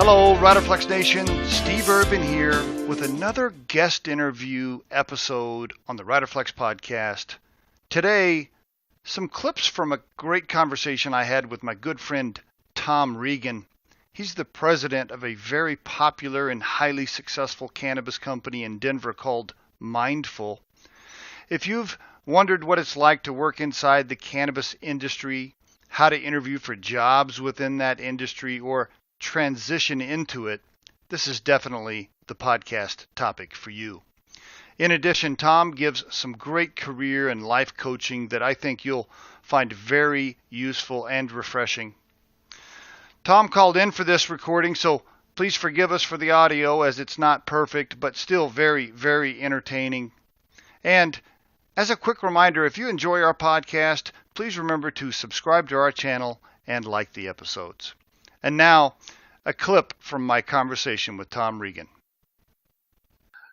Hello, Riderflex Nation. Steve Urban here with another guest interview episode on the Riderflex podcast. Today, some clips from a great conversation I had with my good friend Tom Regan. He's the president of a very popular and highly successful cannabis company in Denver called Mindful. If you've wondered what it's like to work inside the cannabis industry, how to interview for jobs within that industry, or transition into it, this is definitely the podcast topic for you. In addition, Tom gives some great career and life coaching that I think you'll find very useful and refreshing. Tom called in for this recording, so please forgive us for the audio as it's not perfect, but still very, very entertaining. And as a quick reminder, if you enjoy our podcast, please remember to subscribe to our channel and like the episodes. And now, a clip from my conversation with Tom Regan.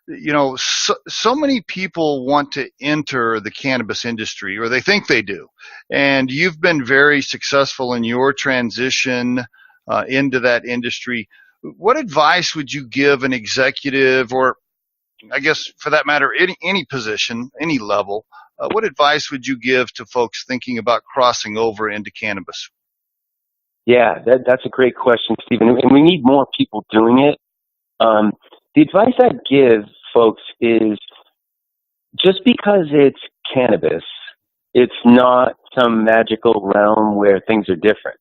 You know, so many people want to enter the cannabis industry, or they think they do. And you've been very successful in your transition into that industry. What advice would you give an executive, or I guess for that matter, any position, any level, what advice would you give to folks thinking about crossing over into cannabis? Yeah, that's a great question, Stephen. And we need more people doing it. The advice I'd give folks is just because it's cannabis, it's not some magical realm where things are different.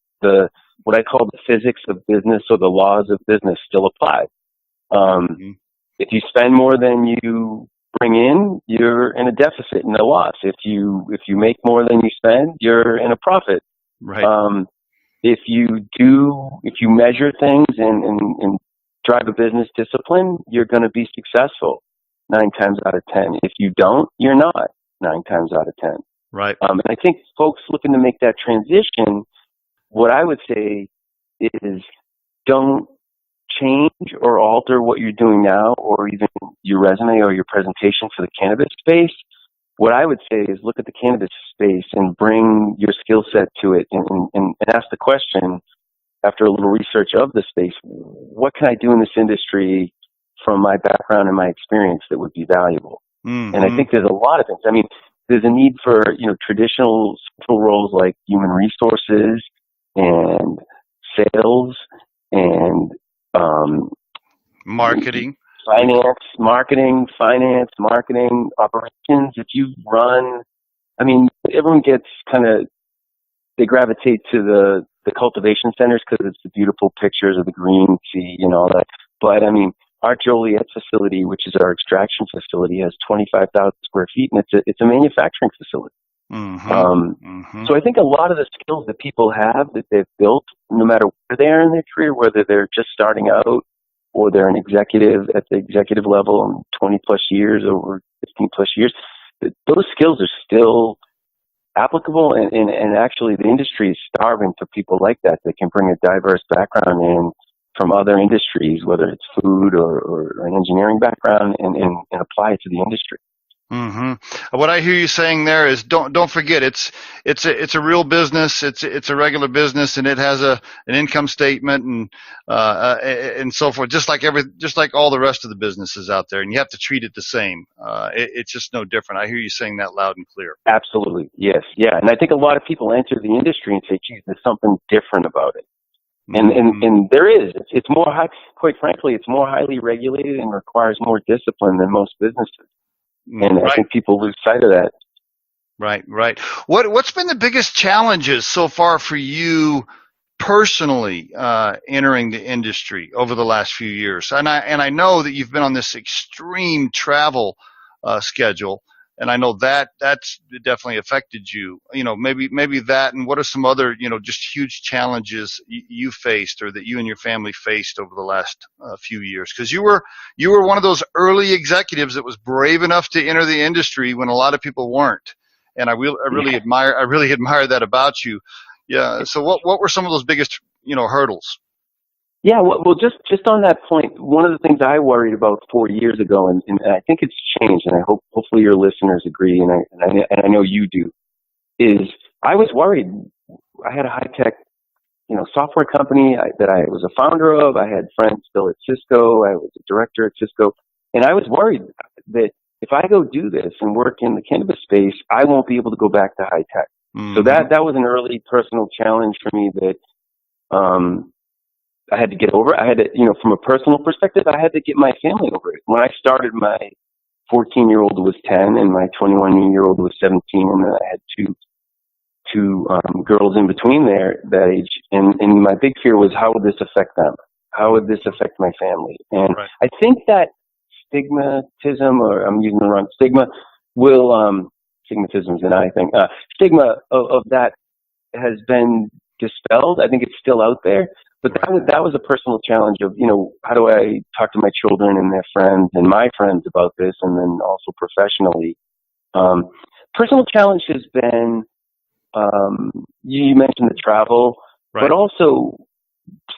What I call the physics of business, or the laws of business, still apply. If you spend more than you bring in, you're in a deficit and a loss. If you make more than you spend, you're in a profit. Right. If you measure things and drive a business discipline, you're going to be successful 9 times out of 10. If you don't, you're not 9 times out of 10. Right. And I think folks looking to make that transition, what I would say is don't change or alter what you're doing now, or even your resume or your presentation for the cannabis space. What I would say is look at the cannabis space and bring your skill set to it, and ask the question, after a little research of the space, what can I do in this industry from my background and my experience that would be valuable? Mm-hmm. And I think there's a lot of things. I mean, there's a need for, traditional roles like human resources and sales and marketing. Finance, marketing, operations. If you run, everyone gets they gravitate to the cultivation centers because it's the beautiful pictures of the green sea and all that. But our Joliet facility, which is our extraction facility, has 25,000 square feet, and it's a manufacturing facility. Mm-hmm. So I think a lot of the skills that people have that they've built, no matter where they are in their career, whether they're just starting out or they're an executive at the executive level 20 plus years or 15 plus years, those skills are still applicable, and actually the industry is starving for people like that can bring a diverse background in from other industries, whether it's food or an engineering background, and apply it to the industry. Mm-hmm. What I hear you saying there is don't forget it's a real business. It's a regular business, and it has an income statement and so forth, just like all the rest of the businesses out there. And you have to treat it the same. It's just no different. I hear you saying that loud and clear. Absolutely, yes, yeah. And I think a lot of people enter the industry and say, "Geez, there's something different about it." And there is. It's more quite frankly, it's more highly regulated and requires more discipline than most businesses. And right. I think people lose sight of that. Right. What's been the biggest challenges so far for you personally entering the industry over the last few years? And I know that you've been on this extreme travel schedule, and I know that's definitely affected you. Maybe that, and what are some other just huge challenges you faced, or that you and your family faced over the last few years? Because you were one of those early executives that was brave enough to enter the industry when a lot of people weren't, and I really admire that about you. Yeah. So what were some of those biggest hurdles? Yeah, well, just on that point, one of the things I worried about 4 years ago, and I think it's changed, and hopefully your listeners agree, and I know you do, is I was worried. I had a high-tech software company that I was a founder of. I had friends still at Cisco. I was a director at Cisco. And I was worried that if I go do this and work in the cannabis space, I won't be able to go back to high tech. Mm-hmm. So that was an early personal challenge for me that I had to get over. I had to, from a personal perspective, I had to get my family over it. When I started, my 14-year-old was 10 and my 21-year-old was 17, and then I had two girls in between that age. And my big fear was, how would this affect them? How would this affect my family? And right. I think that stigmatism, or I'm using the wrong stigma, stigmatism is an I think, stigma of that has been dispelled. I think it's still out there, but that was a personal challenge of, how do I talk to my children and their friends and my friends about this, and then also professionally. Personal challenge has been, you mentioned the travel, right. But also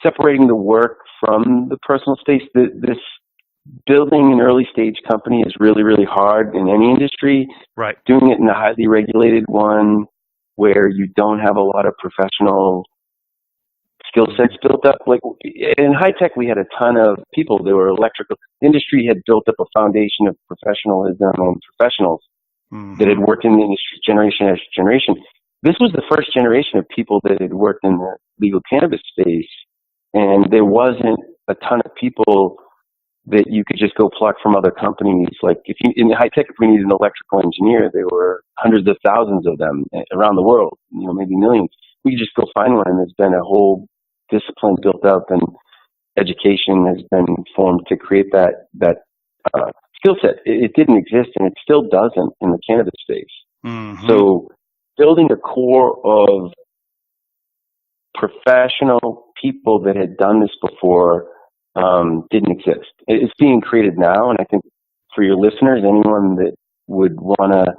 separating the work from the personal space. This building an early stage company is really, really hard in any industry. Right. Doing it in a highly regulated one where you don't have a lot of professional skill sets built up. Like in high tech, we had a ton of people. There were electrical. The industry had built up a foundation of professionalism and professionals that had worked in the industry generation after generation. This was the first generation of people that had worked in the legal cannabis space, and there wasn't a ton of people that you could just go pluck from other companies. Like in high tech, if we needed an electrical engineer, there were hundreds of thousands of them around the world, maybe millions. We could just go find one, and there's been a whole discipline built up, and education has been formed to create that skill set. It didn't exist, and it still doesn't in the cannabis space. Mm-hmm. So building a core of professional people that had done this before didn't exist. It's being created now, and I think for your listeners, anyone that would want to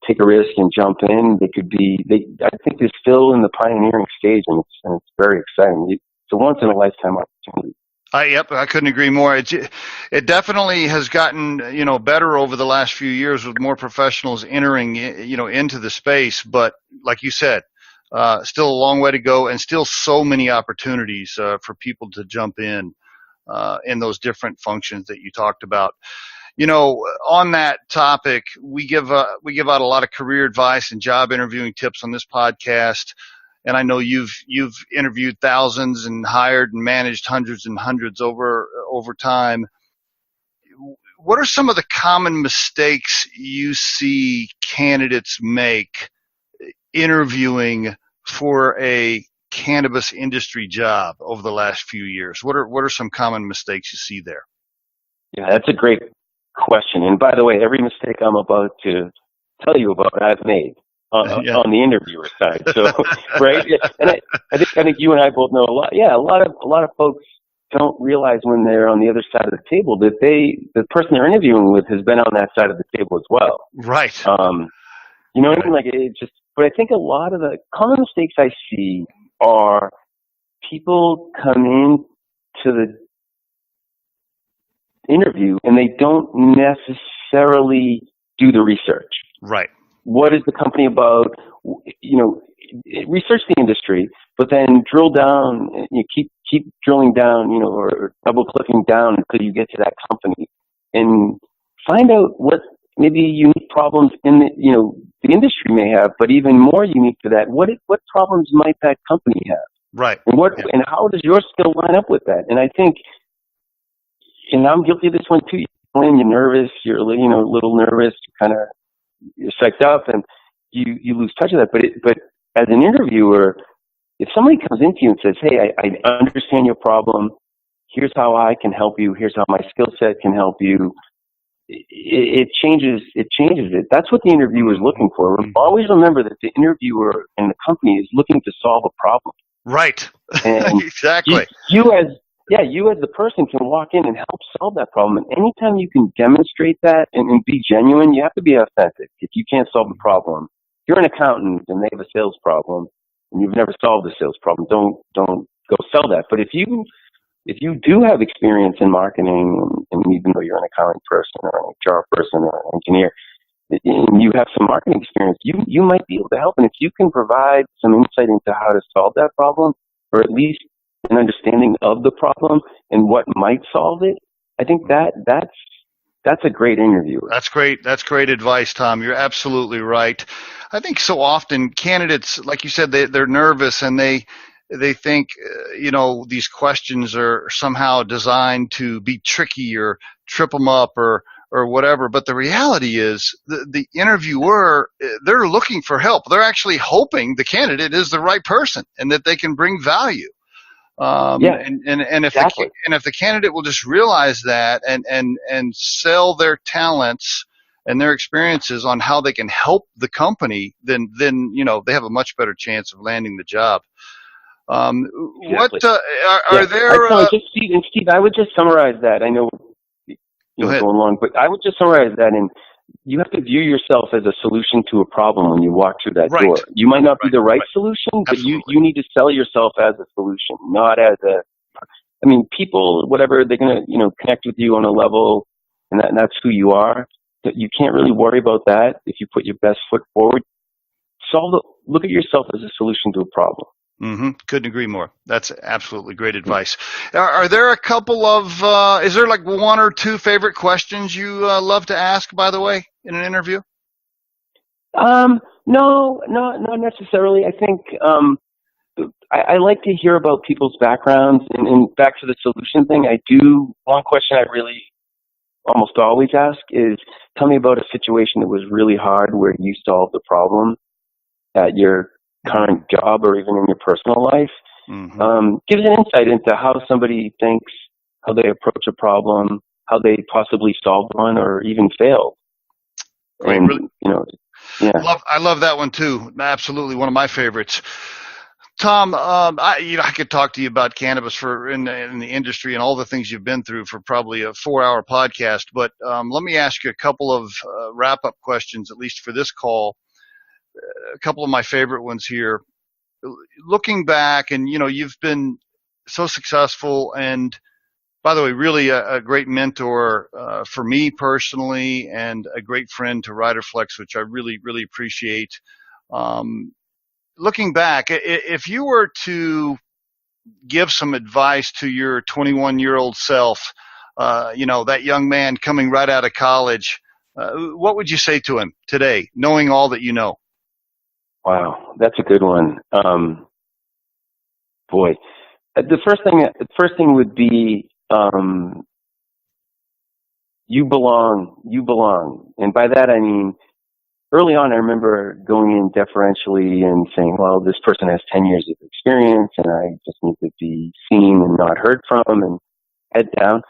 take a risk and jump in, I think they're still in the pioneering stage, and it's very exciting. It's a once-in-a-lifetime opportunity. I couldn't agree more. It definitely has gotten, better over the last few years with more professionals entering, into the space. But like you said, still a long way to go, and still so many opportunities for people to jump in those different functions that you talked about. On that topic, we give out a lot of career advice and job interviewing tips on this podcast. And I know you've interviewed thousands and hired and managed hundreds and hundreds over time. What are some of the common mistakes you see candidates make interviewing for a cannabis industry job over the last few years? What are some common mistakes you see there? Yeah, that's a great question. And by the way, every mistake I'm about to tell you about, I've made. On the interviewer side, so right, and I think you and I both know a lot. Yeah, a lot of folks don't realize when they're on the other side of the table that the person they're interviewing with has been on that side of the table as well. Right. What I mean? Like it just. But I think a lot of the common mistakes I see are people come in to the interview and they don't necessarily do the research. Right. What is the company about? Research the industry, but then drill down. Keep drilling down, or double clicking down until you get to that company, and find out what maybe unique problems in the industry may have. But even more unique to that, what problems might that company have? Right. And and how does your skill line up with that? And I think, and I'm guilty of this one too. When you're nervous, you're a little nervous, you're psyched up, and you lose touch of that. But as an interviewer, if somebody comes into you and says, "Hey, I understand your problem. Here's how I can help you. Here's how my skill set can help you," it changes it. That's what the interviewer is looking for. Always remember that the interviewer and the company is looking to solve a problem. Right. And exactly. You as the person can walk in and help solve that problem. And anytime you can demonstrate that and be genuine, you have to be authentic. If you can't solve the problem, you're an accountant and they have a sales problem and you've never solved a sales problem, don't go sell that. But if you do have experience in marketing, and even though you're an accounting person or an HR person or an engineer, and you have some marketing experience, you might be able to help. And if you can provide some insight into how to solve that problem, or at least an understanding of the problem and what might solve it, I think that's a great interview. That's great. That's great advice, Tom. You're absolutely right. I think so often candidates, like you said, they're nervous and they think, these questions are somehow designed to be tricky or trip them up or whatever. But the reality is the interviewer, they're looking for help. They're actually hoping the candidate is the right person and that they can bring value. And if exactly. if the candidate will just realize that and sell their talents and their experiences on how they can help the company, then they have a much better chance of landing the job. Exactly. What are there? Steve, I would just summarize that. I know going long, but I would just summarize that in. You have to view yourself as a solution to a problem when you walk through that door. You might not be the right solution, but you need to sell yourself as a solution, not as people, whatever, they're going to, connect with you on a level, and that's who you are. But you can't really worry about that if you put your best foot forward. Look at yourself as a solution to a problem. Mm-hmm. Couldn't agree more. That's absolutely great advice. Are there a couple of, is there like one or two favorite questions you love to ask, by the way, in an interview? No, not necessarily. I think I like to hear about people's backgrounds. And back to the solution thing, one question I really almost always ask is, tell me about a situation that was really hard where you solved the problem at your current job or even in your personal life. Mm-hmm. Gives an insight into how somebody thinks, how they approach a problem, how they possibly solved one or even failed. Right, and really, yeah, I love that one too. Absolutely, one of my favorites. Tom, I could talk to you about cannabis in the industry and all the things you've been through for probably a 4-hour podcast. But let me ask you a couple of wrap-up questions, at least for this call. A couple of my favorite ones here. Looking back, and you've been so successful, and by the way, really a great mentor for me personally, and a great friend to Riderflex, which I really, really appreciate. Looking back, if you were to give some advice to your 21-year-old self, that young man coming right out of college, what would you say to him today, knowing all that you know? Wow, that's a good one. Boy, the first thing would be, you belong. And by that I mean, early on I remember going in deferentially and saying, well, this person has 10 years of experience and I just need to be seen and not heard from and head down.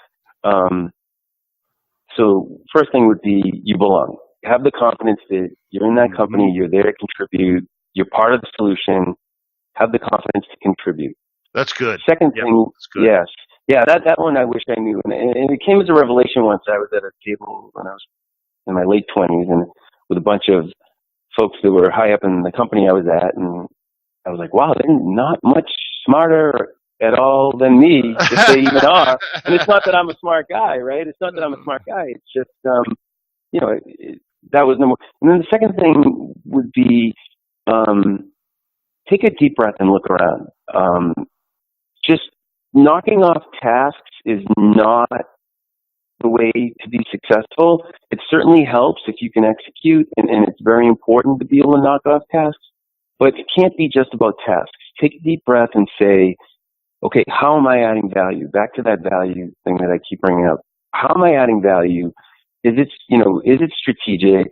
So first thing would be, you belong. Have the confidence that you're in that company, you're there to contribute, you're part of the solution, have the confidence to contribute. That's good. Second thing, yes. Yeah, that one I wish I knew. And it came as a revelation once. I was at a table when I was in my late 20s and with a bunch of folks that were high up in the company I was at. And I was like, wow, they're not much smarter at all than me, if they even are. And it's not that I'm a smart guy, right? It's not that I'm a smart guy. It's just, that was number one. And then the second thing would be, take a deep breath and look around. Just knocking off tasks is not the way to be successful. It certainly helps if you can execute, and it's very important to be able to knock off tasks, but it can't be just about tasks. Take a deep breath and say, okay, how am I adding value? Back to that value thing that I keep bringing up. How am I adding value? Is it strategic?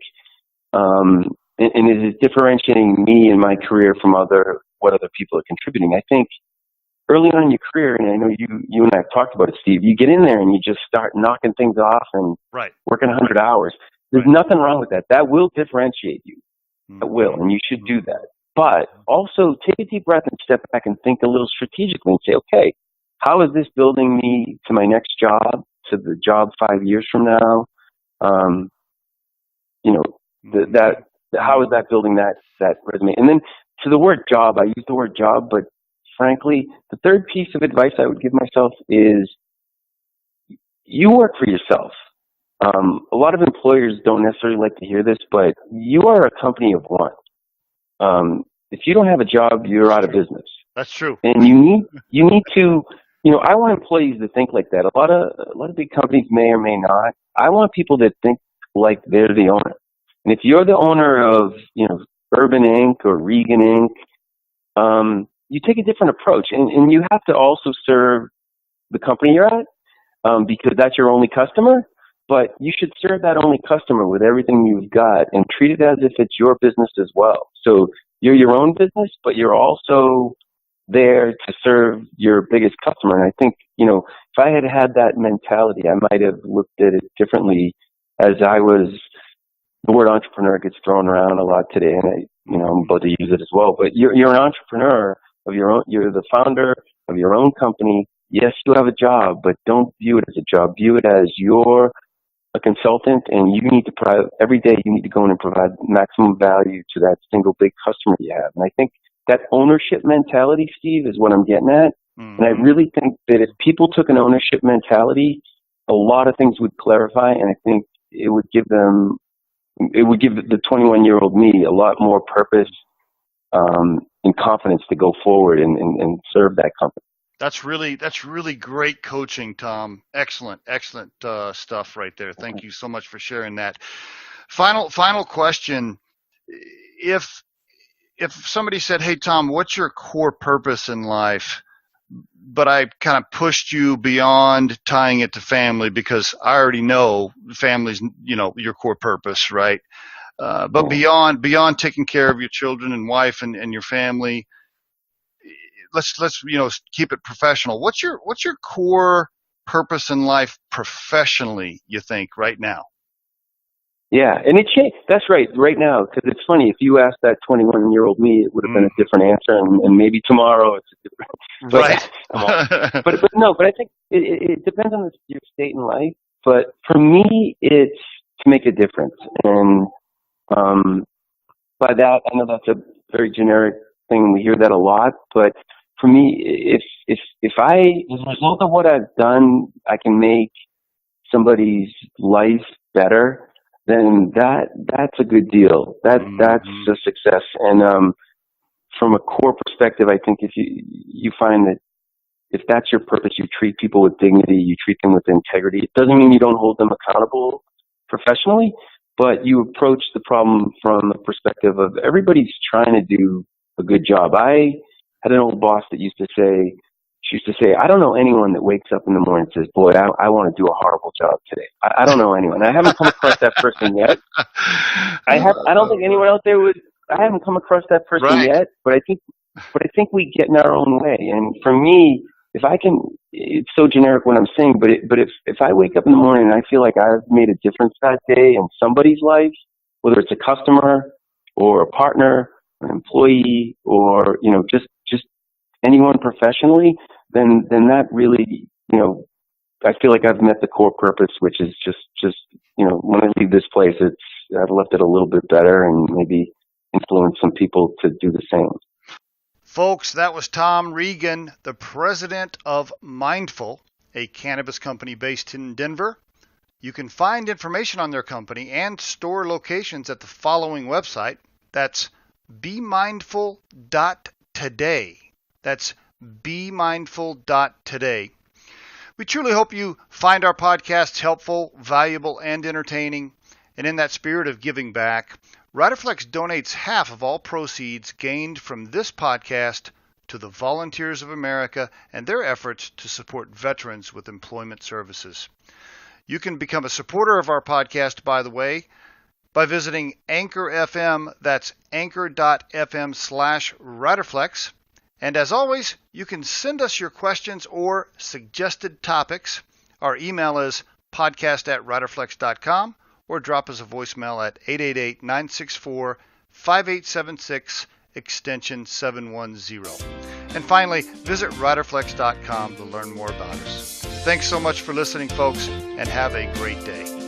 And is it differentiating me in my career from what other people are contributing? I think early on in your career, and I know you and I have talked about it, Steve, you get in there and you just start knocking things off and working 100 hours. There's nothing wrong with that. That will differentiate you. That will, and you should do that. But also take a deep breath and step back and think a little strategically and say, okay, how is this building me to my next job, to the job 5 years from now? How is that building that resume? And then to the word job, I use the word job, but frankly, the third piece of advice I would give myself is you work for yourself. A lot of employers don't necessarily like to hear this, but you are a company of one. If you don't have a job, you're out of business. That's true. And you need to, I want employees to think like that. A lot of big companies may or may not. I want people that think like they're the owner. And if you're the owner of, Urban Inc. or Regan Inc., you take a different approach, and you have to also serve the company you're at, because that's your only customer. But you should serve that only customer with everything you've got and treat it as if it's your business as well. So you're your own business, but you're also there to serve your biggest customer. And I think, if I had had that mentality, I might have looked at it differently. The word entrepreneur gets thrown around a lot today, and I'm about to use it as well. But you're an entrepreneur of your own. You're the founder of your own company. Yes, you have a job, but don't view it as a job. View it as you're a consultant, and you need to every day. You need to go in and provide maximum value to that single big customer you have. And I think that ownership mentality, Steve, is what I'm getting at. And I really think that if people took an ownership mentality, a lot of things would clarify, and I think it would give the 21-year-old me a lot more purpose and confidence to go forward and serve that company. That's really great coaching, Tom. Excellent stuff right there. Thank you so much for sharing that. Final question. If somebody said, "Hey, Tom, what's your core purpose in life?" But I kind of pushed you beyond tying it to family, because I already know family's, your core purpose, right? But beyond taking care of your children and wife and your family, let's keep it professional. What's your core purpose in life professionally, you think, right now? Yeah, and it changed. That's right now, because it's funny. If you asked that 21-year-old me, it would have been a different answer, and maybe tomorrow it's a different. Right. But I think it depends on your state in life. But for me, it's to make a difference, and by that, I know that's a very generic thing. We hear that a lot, but for me, if I, as a result of what I've done, I can make somebody's life better, then that's a good deal. That's a success. And from a core perspective, I think if you find that if that's your purpose, you treat people with dignity, you treat them with integrity. It doesn't mean you don't hold them accountable professionally, but you approach the problem from the perspective of everybody's trying to do a good job. I had an old boss that used to say, I don't know anyone that wakes up in the morning and says, boy, I want to do a horrible job today. I don't know anyone. I haven't come across that person yet. I don't think anyone out there I haven't come across that person yet, but I think we get in our own way. And for me, if I can, it's so generic what I'm saying, but if I wake up in the morning and I feel like I've made a difference that day in somebody's life, whether it's a customer or a partner, an employee, or, just anyone professionally, then that really, I feel like I've met the core purpose, which is just when I leave this place, I've left it a little bit better and maybe influence some people to do the same. Folks, that was Tom Regan, the president of Mindful, a cannabis company based in Denver. You can find information on their company and store locations at the following website. That's BeMindful.today. That's BeMindful.today. We truly hope you find our podcasts helpful, valuable, and entertaining. And in that spirit of giving back, Riderflex donates half of all proceeds gained from this podcast to the Volunteers of America and their efforts to support veterans with employment services. You can become a supporter of our podcast, by the way, by visiting Anchor FM. That's anchor.fm/Riderflex. And as always, you can send us your questions or suggested topics. Our email is podcast@riderflex.com, or drop us a voicemail at 888-964-5876, extension 710. And finally, visit riderflex.com to learn more about us. Thanks so much for listening, folks, and have a great day.